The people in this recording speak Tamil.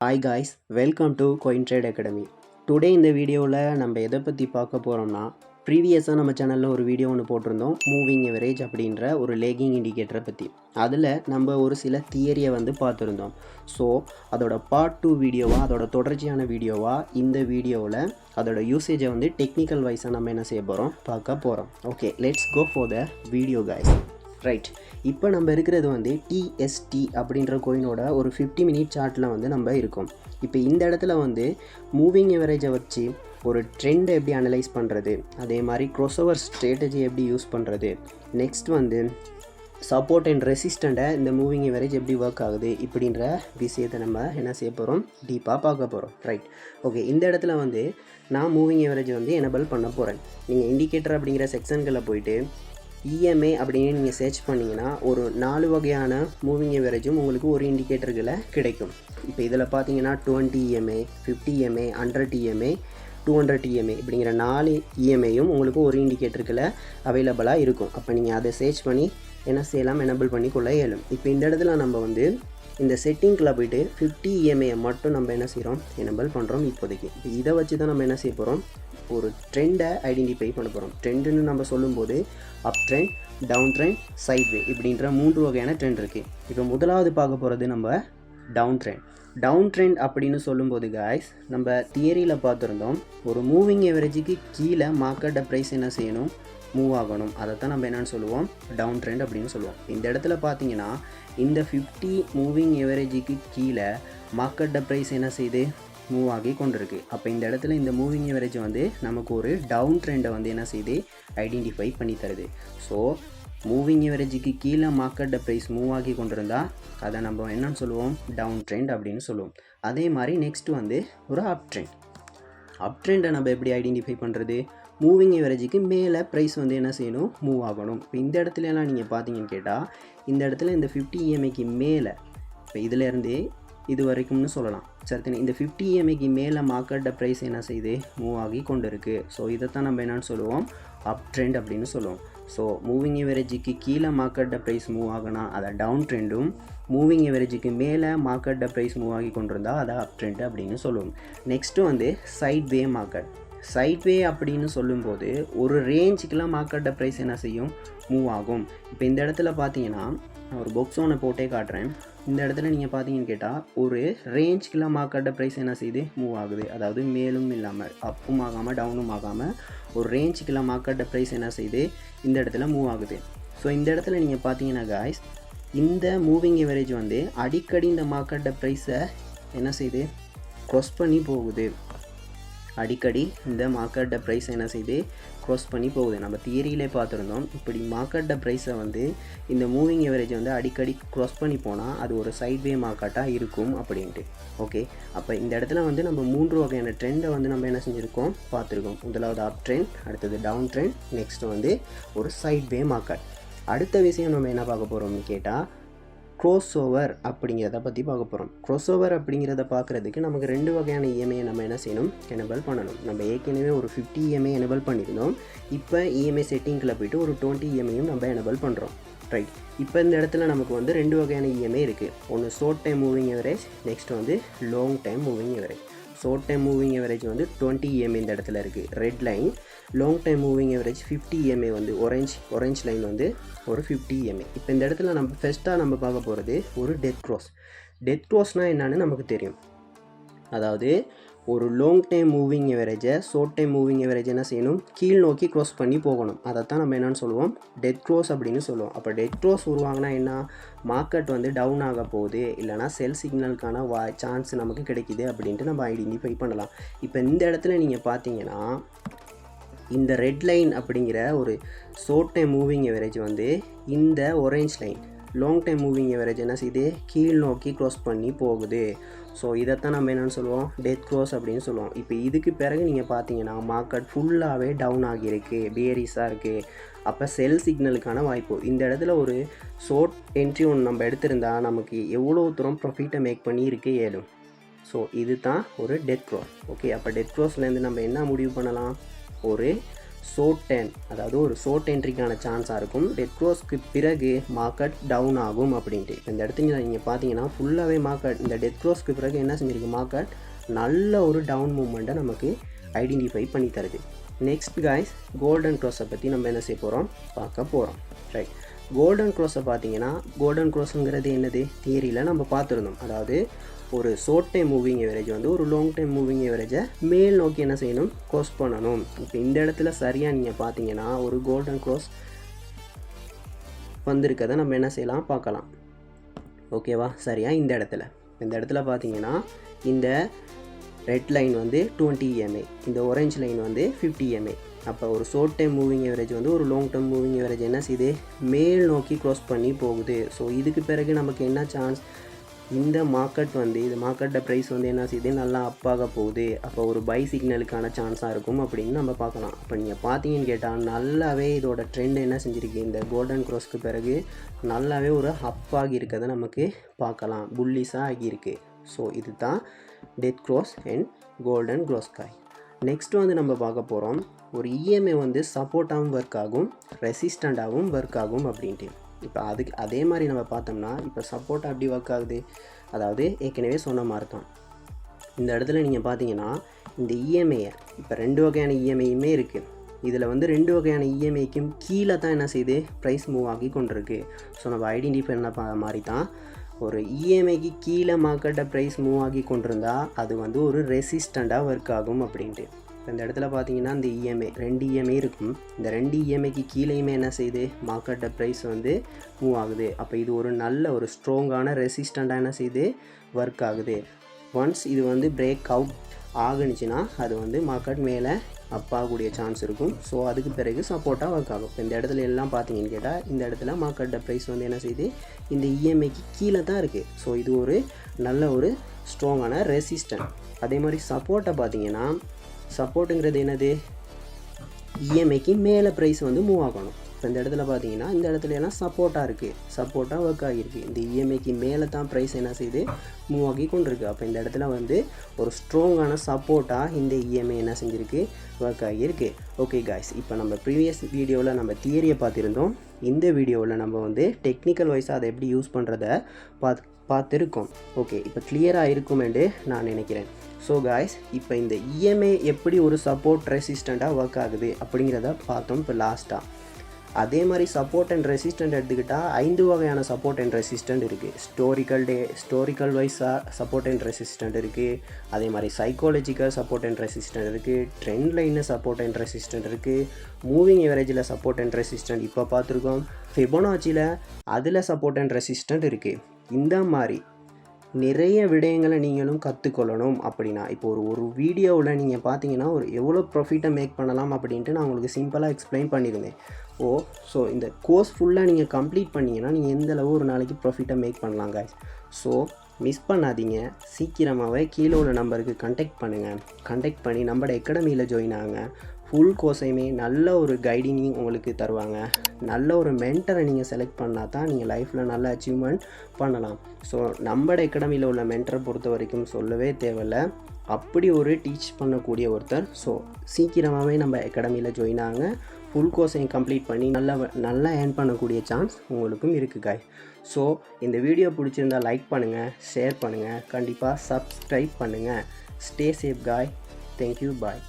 Hi guys, welcome to going trade academy. Today இந்த வீடியோவில் நம்ம எதை பற்றி பார்க்க போகிறோம்னா, ப்ரீவியஸாக நம்ம சேனலில் ஒரு வீடியோ ஒன்று போட்டிருந்தோம், மூவிங் எவரேஜ் அப்படின்ற ஒரு லேகிங் இண்டிகேட்டரை பற்றி. அதில் நம்ம ஒரு சில தியரியை பார்த்துருந்தோம். ஸோ அதோட பார்ட் 2 வீடியோவாக, அதோட தொடர்ச்சியான வீடியோவாக இந்த வீடியோவில் அதோட யூசேஜை டெக்னிக்கல் வைஸாக நம்ம என்ன செய்ய போகிறோம், பார்க்க போகிறோம். Okay, let's go for the video guys. Right, இப்போ நம்ம இருக்கிறது டிஎஸ்டி அப்படின்ற கோயினோட ஒரு 50 மினிட் சார்ட்டில் நம்ம இருக்கோம். இப்போ இந்த இடத்துல மூவிங் எவரேஜை வச்சு ஒரு ட்ரெண்டை எப்படி அனலைஸ் பண்ணுறது, அதே மாதிரி க்ரோஸ்ஓவர் ஸ்ட்ராட்டஜி எப்படி யூஸ் பண்ணுறது, நெக்ஸ்ட் சப்போர்ட் அண்ட் ரெசிஸ்டண்ட்டை இந்த மூவிங் எவரேஜ் எப்படி ஒர்க் ஆகுது இப்படின்ற விஷயத்தை நம்ம என்ன செய்ய போகிறோம், டீப்பாக பார்க்க போகிறோம். Right, okay. இந்த இடத்துல நான் மூவிங் எவரேஜ் எனபிள் பண்ண போகிறேன். நீங்கள் இண்டிகேட்டர் அப்படிங்கிற செக்ஷன்களில் போயிட்டு இஎம்ஏ அப்படின்னு நீங்கள் சர்ச் பண்ணிங்கன்னா ஒரு 4 வகையான மூவிங் எவரேஜும் உங்களுக்கு ஒரு இண்டிகேட்டர்களை கிடைக்கும். இப்போ இதில் பார்த்தீங்கன்னா 20 EMA, 50 EMA, 100 EMA, 200 EMA இப்படிங்கிற 4 இஎம்ஏயும் உங்களுக்கு ஒரு இண்டிகேட்டர்களை அவைலபிளாக இருக்கும். அப்போ நீங்கள் அதை சர்ச் பண்ணி என்ன செய்யலாம், எனபிள் பண்ணி கொள்ள இயலும். இப்போ இந்த இடத்துல நம்ம இந்த செட்டிங்கில் போய்ட்டு 50 EMA மட்டும் நம்ம என்ன செய்கிறோம், எனபிள் பண்ணுறோம் இப்போதைக்கு. இப்போ இதை வச்சு தான் நம்ம என்ன செய்ய போகிறோம், ஒரு ட்ரெண்டை ஐடென்டிஃபை பண்ண போகிறோம். ட்ரெண்டுன்னு நம்ம சொல்லும்போது up trend, down trend, sideway இப்படின்ற 3 வகையான ட்ரெண்ட் இருக்குது. இப்போ முதலாவது பார்க்க போகிறது நம்ம டவுன் ட்ரெண்ட். டவுன் ட்ரெண்ட் அப்படின்னு சொல்லும்போது காய்ஸ், நம்ம தியரியில் பார்த்துருந்தோம், ஒரு மூவிங் எவரேஜுக்கு கீழே மார்க்கெட்டை ப்ரைஸ் என்ன செய்யணும், மூவ் ஆகணும். அதைத்தான் நம்ம என்னென்னு சொல்லுவோம், டவுன் ட்ரெண்ட் அப்படின்னு சொல்லுவோம். இந்த இடத்துல பார்த்தீங்கன்னா இந்த 50 மூவிங் எவரேஜுக்கு கீழே மார்க்கெட்டை ப்ரைஸ் என்ன செய்யுது, மூவ் ஆகி கொண்டிருக்கு. அப்போ இந்த இடத்துல இந்த மூவிங் எவரேஜ் நமக்கு ஒரு டவுன் ட்ரெண்டை என்ன செய்யுது, ஐடென்டிஃபை பண்ணி தருது. ஸோ மூவிங் எவரேஜுக்கு கீழே மார்க்கெட்டை ப்ரைஸ் மூவ் ஆகி கொண்டிருந்தால் அதை நம்ம என்னன்னு சொல்லுவோம், டவுன் ட்ரெண்ட் அப்படின்னு சொல்லுவோம். அதே மாதிரி நெக்ஸ்ட் ஒரு அப் ட்ரெண்ட். அப் ட்ரெண்டை நம்ம எப்படி ஐடென்டிஃபை பண்ணுறது, மூவிங் எவரேஜுக்கு மேலே ப்ரைஸ் என்ன செய்யணும், மூவ் ஆகணும். இப்போ இந்த இடத்துலலாம் நீங்கள் பார்த்தீங்கன்னு கேட்டால், இந்த இடத்துல இந்த 50 EMAக்கு மேலே, இப்போ இதிலேருந்து இது வரைக்கும்னு சொல்லலாம். சரி, இந்த 50 EMAக்கு மேலே மார்க்கெட்டை ப்ரைஸ் என்ன செய்யுது, மூவ் ஆகி கொண்டு இருக்குது. ஸோ இதைத்தான் நம்ம என்னென்னு சொல்லுவோம், அப் ட்ரெண்ட் அப்படின்னு சொல்லுவோம். ஸோ மூவிங் எவரேஜுக்கு கீழே மார்க்கெட்டை ப்ரைஸ் மூவ் ஆகினா அதை டவுன் ட்ரெண்டும், மூவிங் எவரேஜுக்கு மேலே மார்க்கெட்டை ப்ரைஸ் மூவ் ஆகி கொண்டிருந்தால் அதை அப் ட்ரெண்ட் அப்படின்னு சொல்லுவோம். Next sideway market. சைட்வே அப்படின்னு சொல்லும்போது ஒரு ரேஞ்சுக்கெலாம் மார்க்கெட்டை ப்ரைஸ் என்ன செய்யும், மூவ் ஆகும். இப்போ இந்த இடத்துல பார்த்தீங்கன்னா நான் ஒரு பாக்ஸ் ஒன்று போட்டே காட்டுறேன். இந்த இடத்துல நீங்கள் பார்த்தீங்கன்னு கேட்டால் ஒரு ரேஞ்சுக்கெலாம் மார்க்கெட்டை ப்ரைஸ் என்ன செய்யுது, மூவ் ஆகுது. அதாவது மேலும் இல்லாமல் அப்பும் ஆகாமல் டவுனும் ஆகாமல் ஒரு ரேஞ்சுக்கெலாம் மார்க்கெட்டை ப்ரைஸ் என்ன செய்யுது, இந்த இடத்துல மூவ் ஆகுது. ஸோ இந்த இடத்துல நீங்கள் பார்த்தீங்கன்னா காய்ஸ், இந்த மூவிங் எவரேஜ் அடிக்கடி இந்த மார்க்கெட்டை ப்ரைஸை என்ன செய்யுது, க்ராஸ் பண்ணி போகுது. அடிக்கடி இந்த மார்க்கெட்டை ப்ரைஸ் என்ன செய்யுது, க்ராஸ் பண்ணி போகுது. நம்ம தியரியிலே பார்த்துருந்தோம், இப்படி மார்க்கெட்டை ப்ரைஸை இந்த மூவிங் எவரேஜ் அடிக்கடி க்ராஸ் பண்ணி போனால் அது ஒரு சைட்வே மார்க்கெட்டாக இருக்கும் அப்படின்ட்டு. ஓகே, அப்போ இந்த இடத்துல நம்ம 3 வகையான ட்ரெண்டை நம்ம என்ன செஞ்சுருக்கோம், பார்த்துருக்கோம். முதலாவது அப் ட்ரெண்ட், அடுத்தது டவுன் ட்ரெண்ட், நெக்ஸ்ட்டு ஒரு சைட்வே மார்க்கெட். அடுத்த விஷயம் நம்ம என்ன பார்க்க போகிறோம்னு கேட்டால் க்ரோஸ்ஓவர் அப்படிங்கிறத பற்றி பார்க்க போகிறோம். க்ரோஸ்ஓவர் அப்படிங்கிறத பார்க்குறதுக்கு நமக்கு 2 வகையான இஎம்ஐ நம்ம என்ன செய்யணும், எனபிள் பண்ணணும். நம்ம ஏற்கனவே ஒரு 50 EMA எனபிள் பண்ணியிருந்தோம். இப்போ இஎம்ஐ செட்டிங்கில் போய்ட்டு ஒரு 20 EMAயும் நம்ம எனபிள் பண்ணுறோம். ரைட், இப்போ இந்த இடத்துல நமக்கு 2 வகையான இஎம்ஐ இருக்குது. ஒன்று short time moving average, next long time moving average. Short time moving average 20 EMA இந்த இடத்துல இருக்குது, red line. Long time moving average 50 EMA orange line ஒரு 50 EMA. இப்போ இந்த இடத்துல நம்ம ஃபஸ்ட்டாக நம்ம பார்க்க போகிறது ஒரு டெத் க்ராஸ். டெத் க்ராஸ்னால் என்னன்னு நமக்கு தெரியும். அதாவது ஒரு லாங் டைம் மூவிங் எவரேஜை ஷார்ட் டைம் மூவிங் எவரேஜ் என்ன செய்யணும், கீழ் நோக்கி க்ராஸ் பண்ணி போகணும். அதைத்தான் நம்ம என்னென்னு சொல்லுவோம், டெத் க்ராஸ் அப்படின்னு சொல்லுவோம். அப்போ டெத் க்ராஸ் உருவாங்கினா என்ன, மார்க்கெட் டவுன் ஆக போகுது, இல்லைனா செல் சிக்னலுக்கான சான்ஸ் நமக்கு கிடைக்கிது அப்படின்ட்டு நம்ம ஐடென்டிஃபை பண்ணலாம். இப்போ இந்த இடத்துல நீங்கள் பார்த்தீங்கன்னா இந்த ரெட் லைன் அப்படிங்கிற ஒரு ஷார்ட் டைம் மூவிங் எவரேஜ் இந்த orange line long time moving average என்ன செய்யுது, கீழ் நோக்கி க்ராஸ் பண்ணி போகுது. ஸோ இதைத்தான் நம்ம என்னென்னு சொல்லுவோம், டெத் க்ராஸ் அப்படின்னு சொல்லுவோம். இப்போ இதுக்கு பிறகு நீங்கள் பார்த்தீங்கன்னா மார்க்கெட் ஃபுல்லாகவே டவுன் ஆகியிருக்கு, பியரிஸாக இருக்குது. அப்போ செல் சிக்னலுக்கான வாய்ப்பு. இந்த இடத்துல ஒரு ஷார்ட் என்ட்ரி ஒன்று நம்ம எடுத்திருந்தால் நமக்கு எவ்வளோ தூரம் ப்ராஃபிட்டை மேக் பண்ணி இருக்க இயலும். ஸோ இது தான் ஒரு டெத் க்ராஸ். ஓகே, அப்போ டெத் க்ராஸ்லேருந்து நம்ம என்ன முடிவு பண்ணலாம், ஒரு ஷார்ட் டேர்ன், அதாவது ஒரு ஷார்ட் என்ட்ரிக்கான சான்ஸாக இருக்கும். டெட் க்ளோஸ்க்கு பிறகு மார்க்கெட் டவுன் ஆகும் அப்படின்ட்டு. இப்போ இந்த இடத்துல நீங்கள் பார்த்தீங்கன்னா ஃபுல்லாகவே மார்க்கெட் இந்த டெட் க்ளோஸ்க்கு பிறகு என்ன செஞ்சிருக்கு, மார்க்கெட் நல்ல ஒரு டவுன் மூவ்மெண்ட்டை நமக்கு ஐடென்டிஃபை பண்ணி தருது. நெக்ஸ்ட் காய்ஸ், கோல்டன் க்ரோஸை பற்றி நம்ம என்ன செய்ய போகிறோம், பார்க்க போகிறோம். ரைட், கோல்டன் க்ரோஸை பார்த்தீங்கன்னா, கோல்டன் க்ரோஸுங்கிறது என்னது, தியரியில் நம்ம பார்த்துருந்தோம். அதாவது ஒரு ஷார்ட் டைம் மூவிங் எவரேஜ் வந்து ஒரு லாங் டைம் மூவிங் எவரேஜை மேல் நோக்கி என்ன செய்யணும், க்ரோஸ் பண்ணணும். இப்போ இந்த இடத்துல சரியாக நீங்கள் பார்த்தீங்கன்னா ஒரு கோல்டன் க்ரோஸ் வந்திருக்கதை நம்ம என்ன செய்யலாம், பார்க்கலாம். ஓகேவா, சரியாக இந்த இடத்துல பார்த்தீங்கன்னா இந்த ரெட் லைன் வந்து 20 EMA, இந்த orange லைன் வந்து 50 EMA. அப்போ ஒரு ஷார்ட் டைம் மூவிங் எவரேஜ் வந்து ஒரு லாங் டைம் மூவிங் எவரேஜ் என்ன செய்யுது, மேல் நோக்கி க்ரோஸ் பண்ணி போகுது. ஸோ இதுக்கு பிறகு நமக்கு என்ன சான்ஸ், இந்த மார்க்கெட் வந்து இது மார்க்கெட்டை ப்ரைஸ் வந்து என்ன செய்யுது, நல்லா அப்பாக போகுது. அப்போ ஒரு பை சிக்னலுக்கான சான்ஸாக இருக்கும் அப்படின்னு நம்ம பார்க்கலாம். இப்போ நீங்கள் பார்த்தீங்கன்னு கேட்டால் நல்லாவே இதோட ட்ரெண்ட் என்ன செஞ்சுருக்கு, இந்த கோல்டன் க்ரோஸ்க்கு பிறகு நல்லாவே ஒரு அப்பாகி இருக்கிறத நமக்கு பார்க்கலாம், புல்லிஸாக ஆகியிருக்கு. ஸோ இது தான் dead cross and golden cross guy. Next வந்து நம்ம பார்க்க போகிறோம், ஒரு இஎம்ஐ வந்து சப்போர்ட்டாகவும் ஒர்க் ஆகும், ரெசிஸ்டண்ட்டாகவும் ஒர்க் ஆகும் அப்படின்ட்டு. இப்போ அதுக்கு அதே மாதிரி நம்ம பார்த்தோம்னா, இப்போ சப்போர்ட் அப்படி ஒர்க் ஆகுது, அதாவது ஏற்கனவே சொன்ன மாதிரி தான். இந்த இடத்துல நீங்கள் பார்த்தீங்கன்னா இந்த இஎம்ஐயை இப்போ 2 வகையான இஎம்ஐயுமே இருக்குது. இதில் வந்து 2 வகையான இஎம்ஐக்கும் கீழே தான் என்ன செய்யுது, ப்ரைஸ் மூவ் ஆகி கொண்டிருக்கு. ஸோ நம்ம ஐடென்டிஃபை பண்ண மாதிரி தான், ஒரு இஎம்ஐக்கு கீழே மார்க்கெட்டை ப்ரைஸ் மூவ் ஆகி கொண்டிருந்தால் அது வந்து ஒரு ரெசிஸ்டண்ட்டாக ஒர்க் ஆகும் அப்படின்ட்டு. இந்த இடத்துல பார்த்தீங்கன்னா இந்த இஎம்ஐ 2 இஎம்ஐ இருக்கும். இந்த 2 இஎம்ஐக்கு கீழேயுமே என்ன செய்யுது, மார்க்கெட்டை ப்ரைஸ் வந்து மூவ் ஆகுது. அப்போ இது ஒரு நல்ல ஒரு ஸ்ட்ராங்கான ரெசிஸ்டண்ட்டாக என்ன செய்யுது, ஒர்க் ஆகுது. ஒன்ஸ் இது வந்து பிரேக் அவுட் ஆகுனுச்சுன்னா அது வந்து மார்க்கெட் மேலே அப்பாகக்கூடிய சான்ஸ் இருக்கும். ஸோ அதுக்கு பிறகு சப்போர்ட்டாக ஒர்க் ஆகும். இப்போ இந்த இடத்துல எல்லாம் பார்த்தீங்கன்னு கேட்டால் இந்த இடத்துல மார்க்கெட்டை ப்ரைஸ் வந்து என்ன செய்யுது, இந்த இஎம்ஐக்கு கீழே தான் இருக்குது. ஸோ இது ஒரு நல்ல ஒரு ஸ்ட்ராங்கான ரெசிஸ்டன்ட். அதே மாதிரி சப்போர்ட்டை பார்த்தீங்கன்னா, சப்போர்ட்டுங்கிறது என்னது, இஎம்ஐக்கு மேலே ப்ரைஸ் வந்து மூவ் ஆகணும். இப்போ இந்த இடத்துல பார்த்தீங்கன்னா இந்த இடத்துல எல்லாம் சப்போர்ட்டாக இருக்குது, சப்போர்ட்டாக ஒர்க் ஆகியிருக்கு. இந்த இஎம்ஐக்கு மேலே தான் ப்ரைஸ் என்ன செய்யுது, மூவ் ஆகி கொண்டிருக்கு. அப்போ இந்த இடத்துல வந்து ஒரு ஸ்ட்ராங்கான சப்போர்ட்டாக இந்த இஎம்ஐ என்ன செஞ்சுருக்கு, ஒர்க் ஆகியிருக்கு. ஓகே காய்ஸ், இப்போ நம்ம ப்ரீவியஸ் வீடியோவில் நம்ம தியரியை பார்த்துருந்தோம். இந்த வீடியோவில் நம்ம வந்து டெக்னிக்கல் வைஸாக அதை எப்படி யூஸ் பண்ணுறத பார்த்துருக்கோம். ஓகே, இப்போ கிளியராக இருக்குமென்று நான் நினைக்கிறேன். ஸோ காய்ஸ், இப்போ இந்த இஎம்ஐ எப்படி ஒரு சப்போர்ட் ரெசிஸ்டண்ட்டாக ஒர்க் ஆகுது அப்படிங்கிறத பார்த்தோம் இப்போ லாஸ்ட்டாக. அதே மாதிரி சப்போர்ட் அண்ட் ரெசிஸ்டன்ட் எடுத்துக்கிட்டால் 5 வகையான சப்போர்ட் அண்ட் ரெசிஸ்டன்ட் இருக்குது. ஸ்டோரிக்கல் வைஸாக சப்போர்ட் அண்ட் ரெசிஸ்டன்ட் இருக்குது. அதே மாதிரி சைக்காலஜிக்கல் சப்போர்ட் அண்ட் ரெசிஸ்டன்ட் இருக்குது. ட்ரெண்ட் லைனில் சப்போர்ட் அண்ட் ரெசிஸ்டன்ட் இருக்குது. மூவிங் எவரேஜில் சப்போர்ட் அண்ட் ரெசிஸ்டன்ட் இப்போ பார்த்துருக்கோம். ஃபிபொனாச்சியில் அதில் சப்போர்ட் அண்ட் ரெசிஸ்டன்ட் இருக்குது. இந்த மாதிரி நிறைய விடயங்களை நீங்களும் கற்றுக்கொள்ளணும் அப்படின்னா, இப்போ ஒரு வீடியோவில் நீங்கள் பார்த்தீங்கன்னா ஒரு எவ்வளோ ப்ராஃபிட்டை மேக் பண்ணலாம் அப்படின்ட்டு நான் உங்களுக்கு சிம்பிளாக எக்ஸ்பிளைன் பண்ணியிருந்தேன். ஸோ இந்த கோர்ஸ் ஃபுல்லாக நீங்கள் கம்ப்ளீட் பண்ணிங்கன்னா நீங்கள் எந்தளவு ஒரு நாளைக்கு ப்ராஃபிட்டை மேக் பண்ணலாம் guys. ஸோ மிஸ் பண்ணாதீங்க, சீக்கிரமாகவே கீழே உள்ள நம்பருக்கு கண்டெக்ட் பண்ணி நம்மளோட அகாடமியில் ஜாயின் ஆகுங்க. ஃபுல் கோர்ஸையுமே நல்ல ஒரு கைடிங்கும் உங்களுக்கு தருவாங்க. நல்ல ஒரு மென்டரை நீங்கள் செலக்ட் பண்ணால் தான் நீங்கள் லைஃப்பில் நல்ல அச்சீவ்மெண்ட் பண்ணலாம். ஸோ நம்மளோட அகாடமியில் உள்ள மென்டரை பொறுத்த வரைக்கும் சொல்லவே தேவையில்லை, அப்படி ஒரு டீச் பண்ணக்கூடிய ஒருத்தர். ஸோ சீக்கிரமாகவே நம்ம அகாடமியில் ஜாயின் ஆகுங்க. ஃபுல் கோர்ஸையும் கம்ப்ளீட் பண்ணி நல்லா ஏர்ன் பண்ணக்கூடிய சான்ஸ் உங்களுக்கும் இருக்குது guys. ஸோ இந்த வீடியோ பிடிச்சிருந்தால் லைக் பண்ணுங்கள், ஷேர் பண்ணுங்கள், கண்டிப்பாக சப்ஸ்கிரைப் பண்ணுங்கள். Stay safe guys. Thank you. Bye.